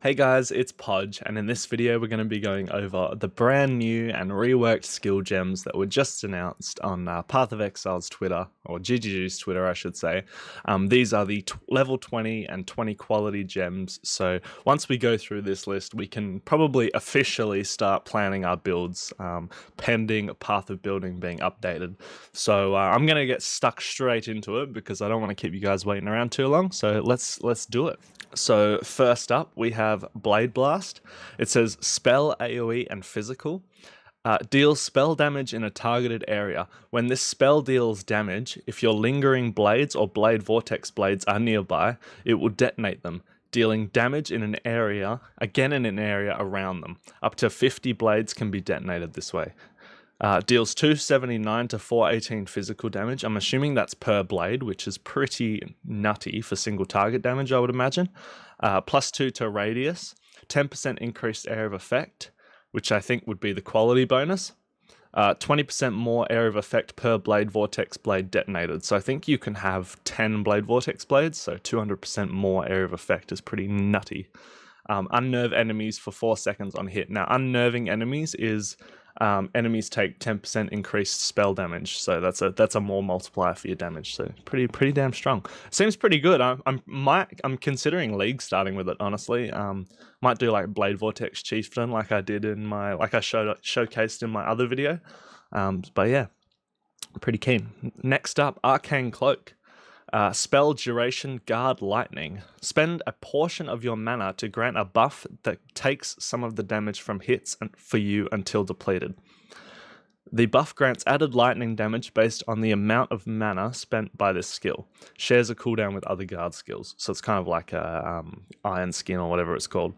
Hey guys, it's Podge, and in this video we're going to be going over the brand new and reworked skill gems that were just announced on Path of Exile's Twitter, or GGG's Twitter I should say. These are the level 20 and 20 quality gems, so once we go through this list we can probably officially start planning our builds, pending Path of Building being updated. So I'm going to get stuck straight into it because I don't want to keep you guys waiting around too long, so let's do it. So first up, we have Blade Blast. It says spell, AoE, and physical. Deals spell damage in a targeted area. When this spell deals damage, if your lingering blades or blade vortex blades are nearby, it will detonate them, dealing damage in an area, again in an area around them. Up to 50 blades can be detonated this way. Deals 279 to 418 physical damage. I'm assuming that's per blade, which is pretty nutty for single target damage, I would imagine. +2 to radius, 10% increased area of effect, which I think would be the quality bonus. 20% more area of effect per blade vortex blade detonated. So I think you can have 10 blade vortex blades, so 200% more area of effect is pretty nutty. Unnerve enemies for 4 seconds on hit. Now, unnerving enemies is enemies take 10% increased spell damage, so that's a more multiplier for your damage. So pretty damn strong. Seems pretty good. I'm considering League starting with it, honestly. Might do like Blade Vortex Chieftain like I did in my showcased in my other video. But yeah, pretty keen. Next up, Arcane Cloak. Spell duration guard lightning. Spend a portion of your mana to grant a buff that takes some of the damage from hits for you until depleted. The buff grants added lightning damage based on the amount of mana spent by this skill. Shares a cooldown with other guard skills, so it's kind of like a Iron Skin or whatever it's called.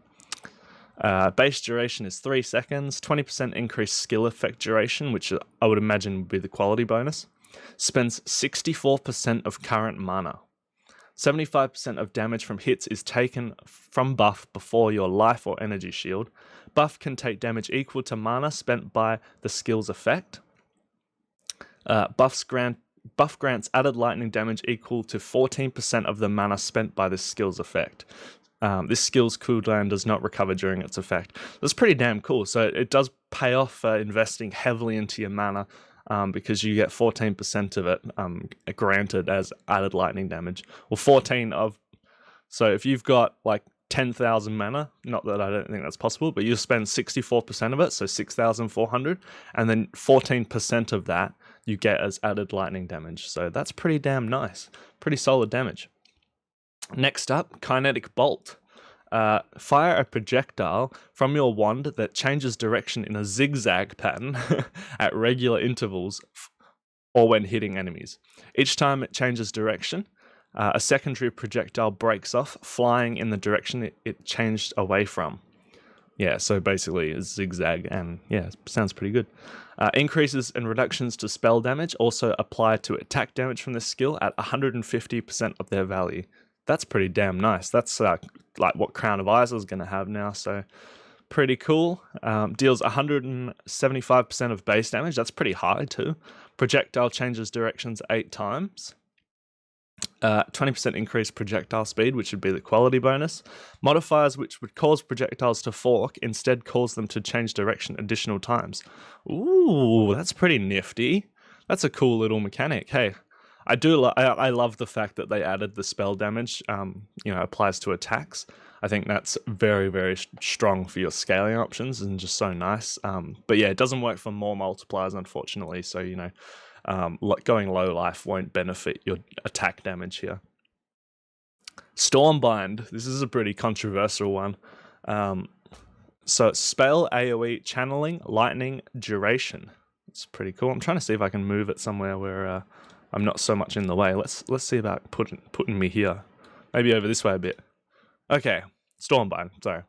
Base duration is 3 seconds, 20% increased skill effect duration, which I would imagine would be the quality bonus. Spends 64% of current mana. 75% of damage from hits is taken from buff before your life or energy shield. Buff can take damage equal to mana spent by the skill's effect. Buff grants added lightning damage equal to 14% of the mana spent by this skill's effect. This skill's cooldown does not recover during its effect. That's pretty damn cool. So it does pay off for investing heavily into your mana, because you get 14% of it granted as added lightning damage. Or 14 of... So if you've got like 10,000 mana, not that I don't think that's possible, but you spend 64% of it, so 6,400, and then 14% of that you get as added lightning damage. So that's pretty damn nice. Pretty solid damage. Next up, Kinetic Bolt. Fire a projectile from your wand that changes direction in a zigzag pattern at regular intervals or when hitting enemies. Each time it changes direction, a secondary projectile breaks off, flying in the direction it changed away from. Yeah, so basically a zigzag, and yeah, sounds pretty good. Increases and reductions to spell damage also apply to attack damage from this skill at 150% of their value. That's pretty damn nice. That's like what Crown of Ice is going to have now, so pretty cool. Deals 175% of base damage. That's pretty high too. Projectile changes directions 8 times. 20% increased projectile speed, which would be the quality bonus. Modifiers which would cause projectiles to fork instead cause them to change direction additional times. Ooh, that's pretty nifty. That's a cool little mechanic. Hey, I love the fact that they added the spell damage, applies to attacks. I think that's very, very strong for your scaling options and just so nice. But yeah, it doesn't work for more multipliers, unfortunately. So, going low life won't benefit your attack damage here. Stormbind. This is a pretty controversial one. So spell, AoE, channeling, lightning, duration. It's pretty cool. I'm trying to see if I can move it somewhere where... I'm not so much in the way. Let's see about putting me here. Maybe over this way a bit. Okay, Stormbind, sorry.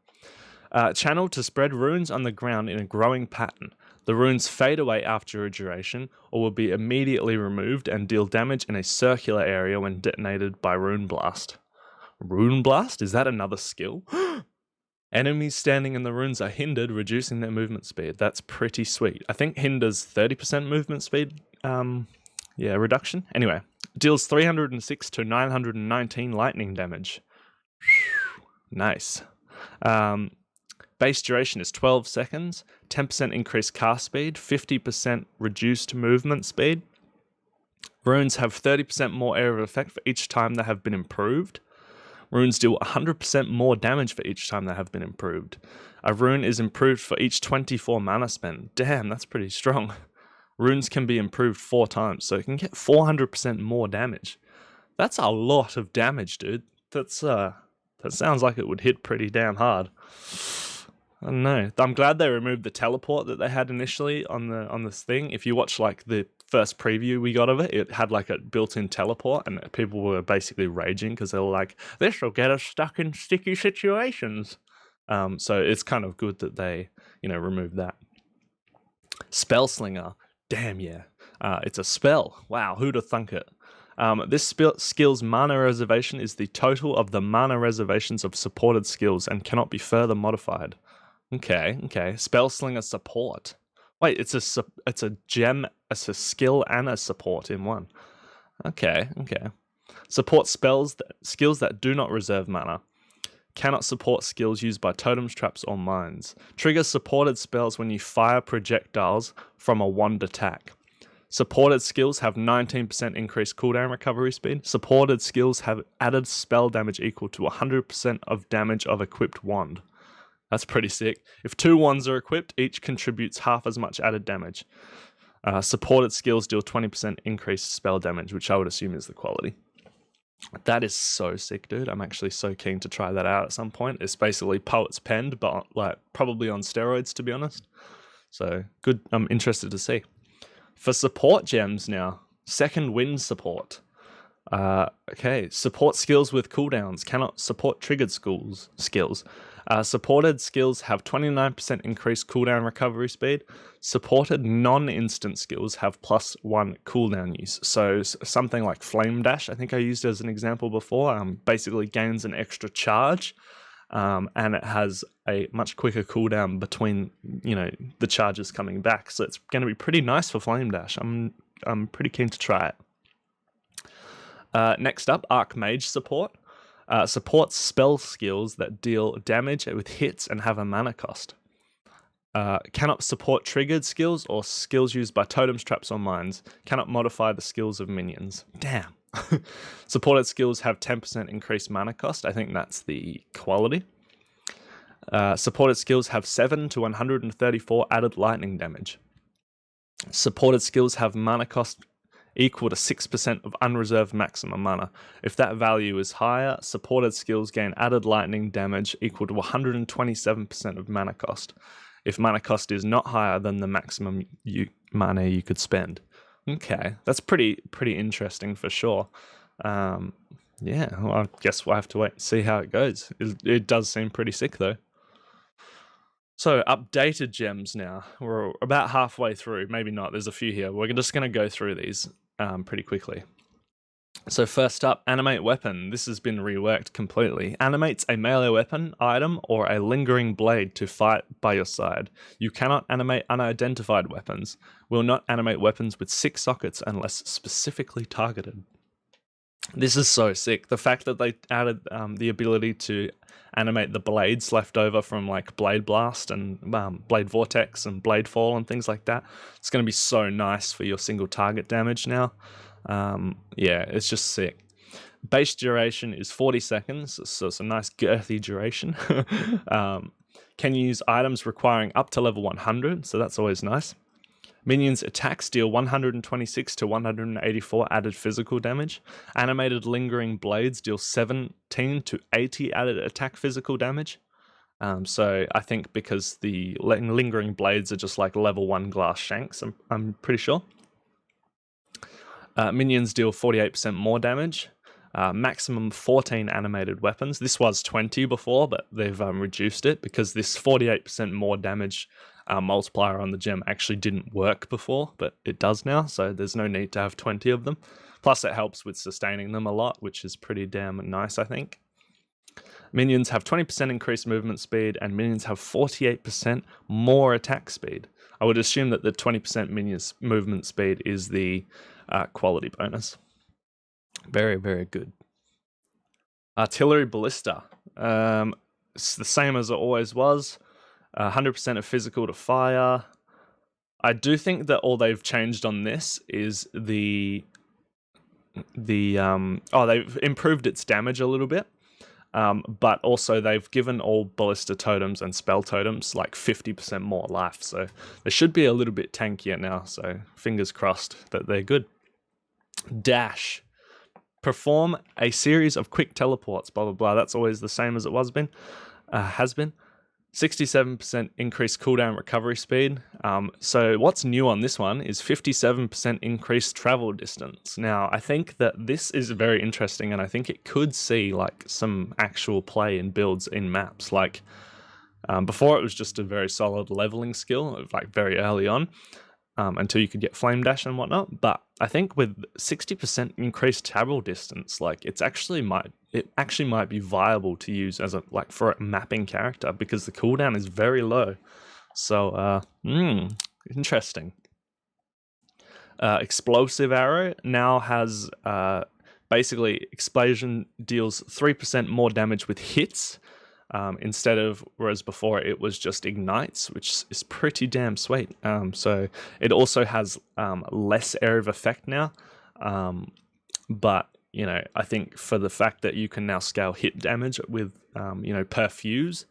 Channel to spread runes on the ground in a growing pattern. The runes fade away after a duration, or will be immediately removed and deal damage in a circular area when detonated by Rune Blast. Rune Blast? Is that another skill? Enemies standing in the runes are hindered, reducing their movement speed. That's pretty sweet. I think hinders 30% movement speed. Reduction. Anyway, deals 306 to 919 lightning damage. Nice. Base duration is 12 seconds, 10% increased cast speed, 50% reduced movement speed. Runes have 30% more area of effect for each time they have been improved. Runes deal 100% more damage for each time they have been improved. A rune is improved for each 24 mana spent. Damn, that's pretty strong. Runes can be improved 4 times, so you can get 400% more damage. That's a lot of damage, dude. That sounds like it would hit pretty damn hard. I don't know. I'm glad they removed the teleport that they had initially on this thing. If you watch like the first preview we got of it, it had like a built-in teleport, and people were basically raging because they were like, "This will get us stuck in sticky situations." So it's kind of good that they, removed that. Spell Slinger, damn yeah, it's a spell. Wow, who'd have thunk it? This skill's mana reservation is the total of the mana reservations of supported skills and cannot be further modified. Okay. Spell Slinger support. Wait, it's a gem, it's a skill and a support in one. Okay. Support skills that do not reserve mana. Cannot support skills used by totems, traps, or mines. Triggers supported spells when you fire projectiles from a wand attack. Supported skills have 19% increased cooldown recovery speed. Supported skills have added spell damage equal to 100% of damage of equipped wand. That's pretty sick. If 2 wands are equipped, each contributes half as much added damage. Supported skills deal 20% increased spell damage, which I would assume is the quality. That is so sick, dude. I'm actually so keen to try that out at some point. It's basically Poet's Penned, but like probably on steroids, to be honest. So good. I'm interested to see. For support gems now, Second Wind support. Okay, support skills with cooldowns cannot support triggered skills. Supported skills have 29% increased cooldown recovery speed. Supported non-instant skills have +1 cooldown use. So something like Flame Dash, I think I used as an example before, basically gains an extra charge. And it has a much quicker cooldown between, the charges coming back. So it's going to be pretty nice for Flame Dash. I'm pretty keen to try it. Next up, Archmage support. Supports spell skills that deal damage with hits and have a mana cost. Cannot support triggered skills or skills used by totems, traps, or mines. Cannot modify the skills of minions. Damn. Supported skills have 10% increased mana cost. I think that's the quality. Supported skills have 7 to 134 added lightning damage. Supported skills have mana cost equal to 6% of unreserved maximum mana. If that value is higher, supported skills gain added lightning damage equal to 127% of mana cost. If mana cost is not higher than the maximum mana you could spend. Okay, that's pretty interesting for sure. Well, I guess we'll have to wait and see how it goes. It does seem pretty sick though. So updated gems now. We're about halfway through, maybe not. There's a few here. We're just going to go through these pretty quickly. So first up, Animate Weapon. This has been reworked completely. Animates a melee weapon, item, or a lingering blade to fight by your side. You cannot animate unidentified weapons. Will not animate weapons with 6 sockets unless specifically targeted. This is so sick. The fact that they added the ability to animate the blades left over from like Blade Blast and Blade Vortex and Blade Fall and things like that. It's going to be so nice for your single target damage now. It's just sick. Base duration is 40 seconds, so it's a nice girthy duration. Can use items requiring up to level 100, so that's always nice. Minions' attacks deal 126 to 184 added physical damage. Animated Lingering Blades deal 17 to 80 added attack physical damage. So I think because the Lingering Blades are just like level 1 glass shanks, I'm pretty sure. Minions deal 48% more damage. Maximum 14 animated weapons. This was 20 before, but they've reduced it because this 48% more damage multiplier on the gem actually didn't work before, but it does now, so there's no need to have 20 of them. Plus it helps with sustaining them a lot, which is pretty damn nice, I think. Minions have 20% increased movement speed, and minions have 48% more attack speed. I would assume that the 20% minions movement speed is the quality bonus. Very, very good. Artillery Ballista. it's the same as it always was. 100% of physical to fire. I do think that all they've changed on this is they've improved its damage a little bit. But also they've given all Ballista Totems and Spell Totems like 50% more life, so they should be a little bit tankier now, so fingers crossed that they're good. Dash. Perform a series of quick teleports, blah blah blah. That's always the same as it has been. 67% increased cooldown recovery speed. So what's new on this one is 57% increased travel distance. Now, I think that this is very interesting, and I think it could see like some actual play in builds in maps. Like before, it was just a very solid leveling skill, like very early on, until you could get flame dash and whatnot. But I think with 60% increased travel distance, like it actually might be viable to use as for a mapping character, because the cooldown is very low. So interesting. Explosive arrow now has basically explosion deals 3% more damage with hits, whereas before it was just ignites, which is pretty damn sweet. So it also has less area of effect now, but I think for the fact that you can now scale hit damage with per fuse,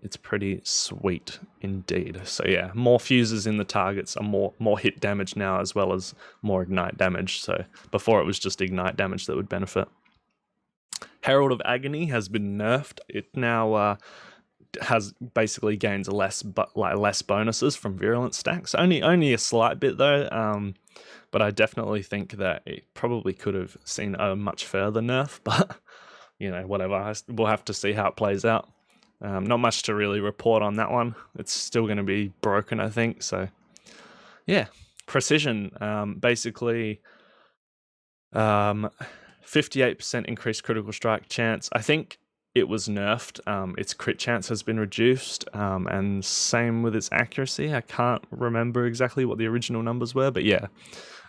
it's pretty sweet indeed. So yeah, more fuses in the targets are more hit damage now, as well as more ignite damage. So before it was just ignite damage that would benefit. Herald of Agony has been nerfed. It now has basically gains less bonuses from virulence stacks. Only a slight bit though. But I definitely think that it probably could have seen a much further nerf. But whatever. We'll have to see how it plays out. Not much to really report on that one. It's still going to be broken, I think. So yeah, precision. Basically. 58% increased critical strike chance. I think it was nerfed. Its crit chance has been reduced, and same with its accuracy. I can't remember exactly what the original numbers were, but yeah,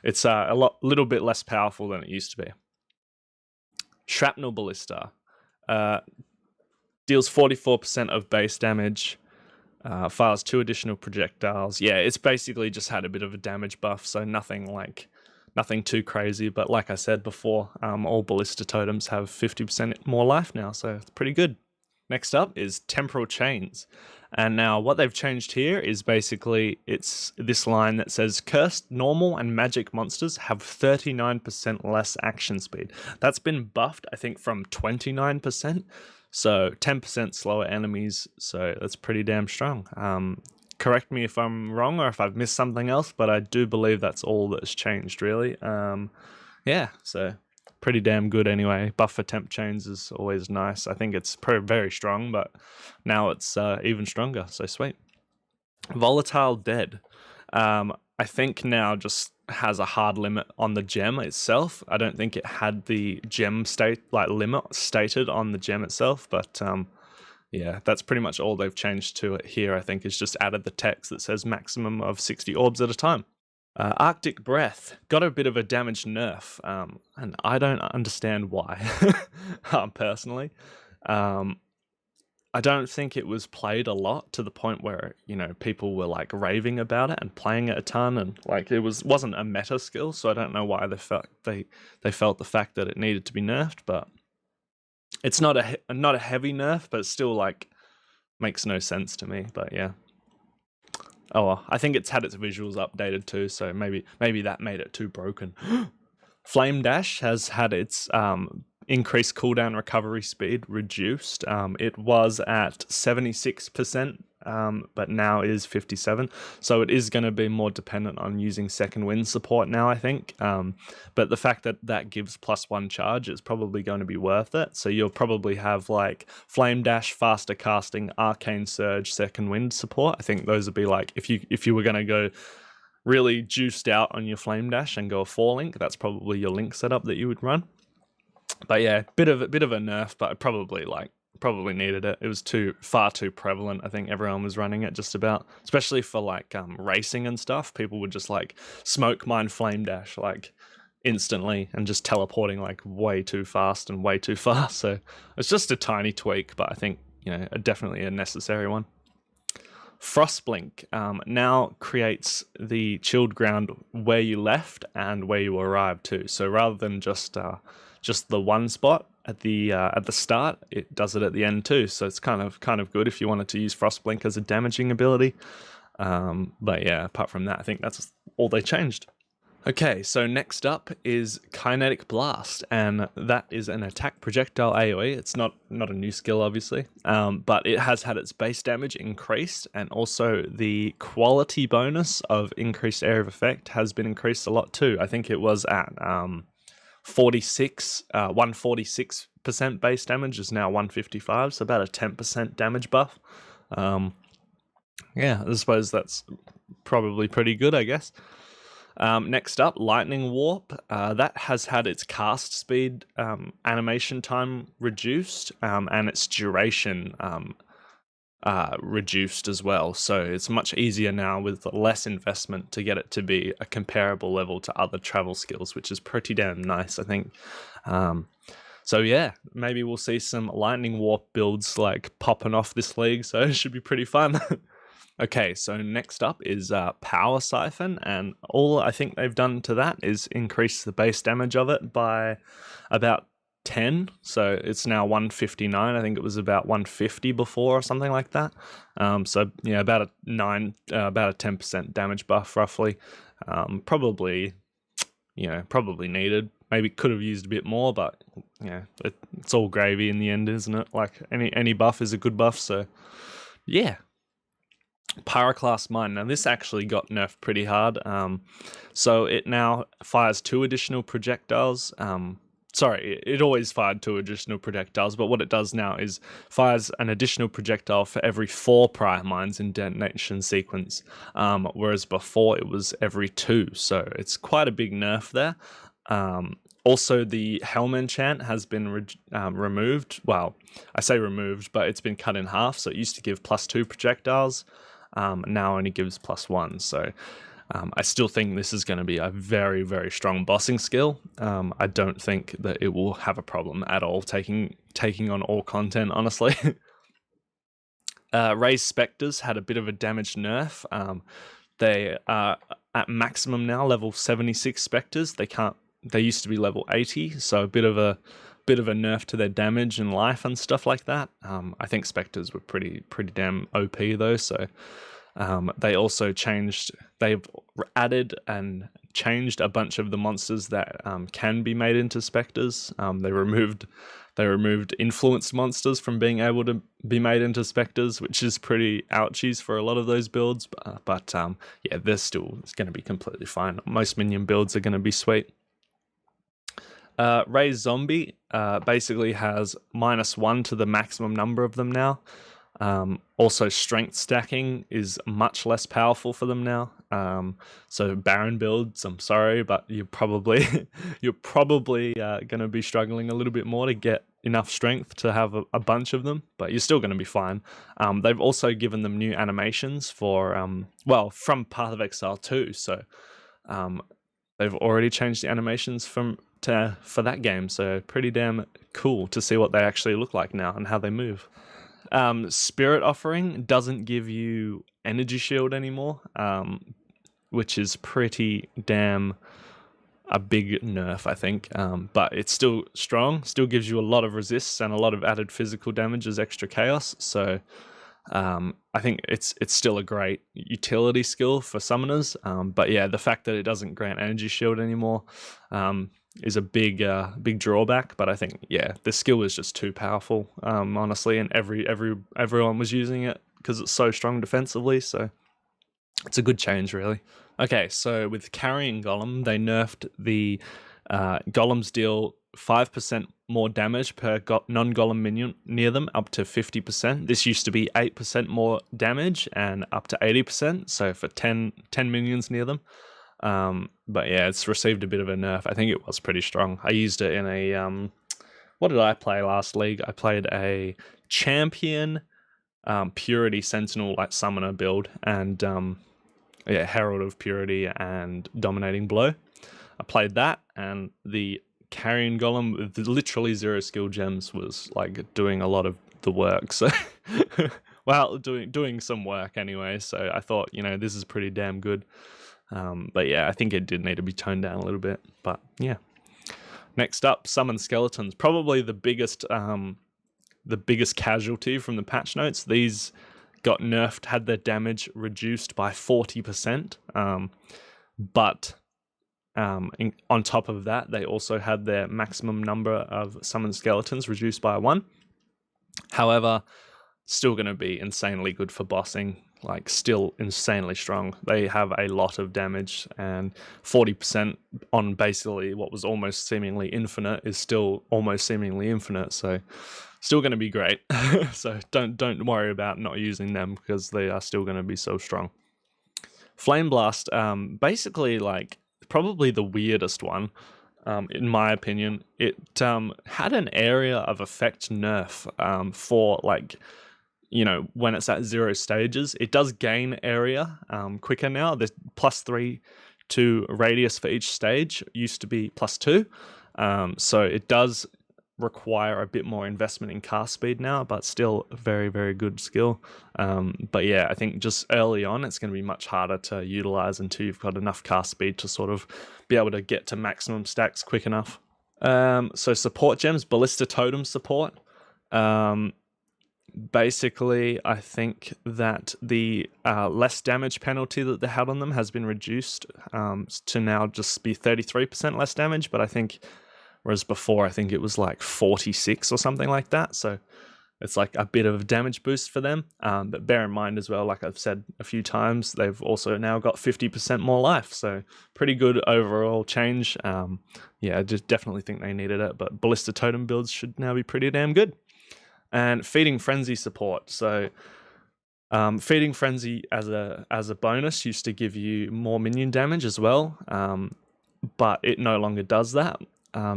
it's little bit less powerful than it used to be. Shrapnel Ballista deals 44% of base damage. Fires 2 additional projectiles. Yeah, it's basically just had a bit of a damage buff, so nothing too crazy, but like I said before, all Ballista Totems have 50% more life now, so it's pretty good. Next up is Temporal Chains. And now what they've changed here is basically it's this line that says cursed, normal, and magic monsters have 39% less action speed. That's been buffed, I think, from 29%, so 10% slower enemies, so that's pretty damn strong. Correct me if I'm wrong or if I've missed something else, but I do believe that's all that's changed, really. Yeah, so pretty damn good anyway. Buff for temp chains is always nice. I think it's very strong, but now it's even stronger, so sweet. Volatile Dead. I think now just has a hard limit on the gem itself. I don't think it had the gem limit stated on the gem itself, but yeah, that's pretty much all they've changed to it here, I think, is just added the text that says maximum of 60 orbs at a time. Arctic Breath got a bit of a damage nerf, and I don't understand why, personally. I don't think it was played a lot to the point where, people were like raving about it and playing it a ton, and like it wasn't a meta skill, so I don't know why they felt the fact that it needed to be nerfed, but it's not a heavy nerf, but it still like makes no sense to me. But yeah. Oh well, I think it's had its visuals updated too, so maybe that made it too broken. Flame Dash has had its increased cooldown recovery speed reduced. It was at 76%, but now is 57%. So it is going to be more dependent on using second wind support now, I think. But the fact that gives +1 charge is probably going to be worth it. So you'll probably have like Flame Dash, faster casting, Arcane Surge, second wind support. I think those would be like, if you were going to go really juiced out on your Flame Dash and go a 4-link, that's probably your link setup that you would run. But yeah, bit of a nerf, but I probably needed it. It was far too prevalent. I think everyone was running it just about, especially for like racing and stuff. People would just like smoke mine Flame Dash like instantly and just teleporting like way too fast and way too far. So it's just a tiny tweak, but I think definitely a necessary one. Frostblink now creates the chilled ground where you left and where you arrived to. So rather than just the one spot at the start, it does it at the end too. So it's kind of good if you wanted to use Frostblink as a damaging ability. But yeah, apart from that, I think that's all they changed. Okay, so next up is Kinetic Blast, and that is an attack projectile AoE. It's not a new skill, obviously, but it has had its base damage increased, and also the quality bonus of increased area of effect has been increased a lot too. I think it was at 146% base damage is now 155, so about a 10% damage buff. Yeah, I suppose that's probably pretty good, I guess. Next up, Lightning Warp. That has had its cast speed animation time reduced, and its duration reduced as well. So it's much easier now with less investment to get it to be a comparable level to other travel skills, which is pretty damn nice, I think. So yeah, maybe we'll see some Lightning Warp builds like popping off this league, so it should be pretty fun. Okay, so next up is Powersiphon, and all I think they've done to that is increase the base damage of it by about 10, so it's now 159. I think it was about 150 before or something like that. So yeah, about a 10% damage buff roughly. Probably needed. Maybe could have used a bit more, but yeah, it's all gravy in the end, isn't it? Like any buff is a good buff, so yeah. Pyroclast Mine. Now this actually got nerfed pretty hard. So it now fires 2 additional projectiles. Sorry, it always fired 2 additional projectiles, but what it does now is fires an additional projectile for every 4 prior mines in detonation sequence, whereas before it was every 2. So it's quite a big nerf there. Also, the Helm enchant has been removed. Well, I say removed, but it's been cut in half. So it used to give +2 projectiles. Now only gives +1. So I still think this is going to be a very, very strong bossing skill. I don't think that it will have a problem at all taking on all content, honestly. Raised Spectres had a bit of a damage nerf. They are at maximum now, level 76 Spectres. They used to be level 80, so a bit of a nerf to their damage and life and stuff like that. I think Spectres were pretty damn OP though, so they also they've added and changed a bunch of the monsters that can be made into Spectres. They removed influenced monsters from being able to be made into Spectres, which is pretty ouchies for a lot of those builds, but yeah, it's going to be completely fine. Most minion builds are going to be sweet. Raised Zombie basically has -1 to the maximum number of them now. Also, strength stacking is much less powerful for them now. So Baron builds, I'm sorry, but you're probably going to be struggling a little bit more to get enough strength to have a bunch of them, but you're still going to be fine. They've also given them new animations for from Path of Exile 2, so they've already changed the animations for that game, so pretty damn cool to see what they actually look like now and how they move. Spirit Offering doesn't give you energy shield anymore, which is pretty damn a big nerf, I think. But it's still strong, still gives you a lot of resists and a lot of added physical damage as extra chaos, so I think it's still a great utility skill for summoners, but yeah, the fact that it doesn't grant energy shield anymore is a big drawback. But I think, yeah, the skill is just too powerful, honestly, and everyone was using it because it's so strong defensively, so it's a good change, really. Okay, so with Carrying Golem, they nerfed the golems deal 5% more damage per non-golem minion near them, up to 50%. This used to be 8% more damage and up to 80%, so for 10 minions near them. But yeah, it's received a bit of a nerf. I think it was pretty strong. I used it in a what did I play last league? I played a champion Purity Sentinel like summoner build, and yeah, Herald of Purity and Dominating Blow. I played that, and the Carrion Golem with literally 0 skill gems was like doing a lot of the work. So well, doing some work anyway. So I thought, you know, this is pretty damn good. But yeah, I think it did need to be toned down a little bit. But yeah. Next up, summon skeletons. Probably the biggest casualty from the patch notes. These got nerfed, had their damage reduced by 40%. But on top of that, they also had their maximum number of summoned skeletons reduced by 1. However, still going to be insanely good for bossing, like still insanely strong. They have a lot of damage, and 40% on basically what was almost seemingly infinite is still almost seemingly infinite, so still going to be great. So don't worry about not using them, because they are still going to be so strong. Flame Blast, basically like probably the weirdest one, in my opinion. It had an area of effect nerf for, like, you know, when it's at 0 stages. It does gain area quicker now. There's +3 to radius for each stage. It used to be +2. So it does require a bit more investment in cast speed now, but still a very, very good skill. But yeah, I think just early on, it's going to be much harder to utilize until you've got enough cast speed to sort of be able to get to maximum stacks quick enough. So support gems, Ballista Totem support. Basically, I think that the less damage penalty that they had on them has been reduced to now just be 33% less damage, but I think, whereas before I think it was like 46 or something like that, so it's like a bit of a damage boost for them. But bear in mind as well, like I've said a few times, they've also now got 50% more life, so pretty good overall change. Yeah, I just definitely think they needed it, but Ballista Totem builds should now be pretty damn good. And Feeding Frenzy support. So Feeding Frenzy as a bonus used to give you more minion damage as well, but it no longer does that.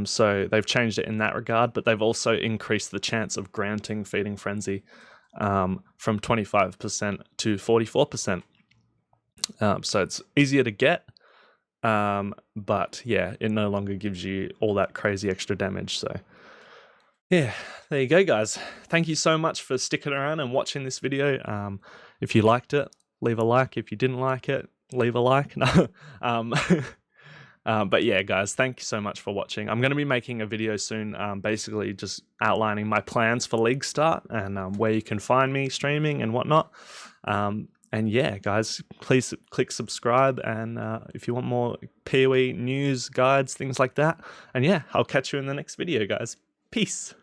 So they've changed it in that regard, but they've also increased the chance of granting Feeding Frenzy from 25% to 44%. So it's easier to get, but yeah, it no longer gives you all that crazy extra damage. So yeah, there you go, guys. Thank you so much for sticking around and watching this video. If you liked it, leave a like. If you didn't like it, leave a like. No. But yeah, guys, thank you so much for watching. I'm going to be making a video soon, basically just outlining my plans for League Start and where you can find me streaming and whatnot. And yeah, guys, please click subscribe, and if you want more PoE news, guides, things like that. And yeah, I'll catch you in the next video, guys. Peace.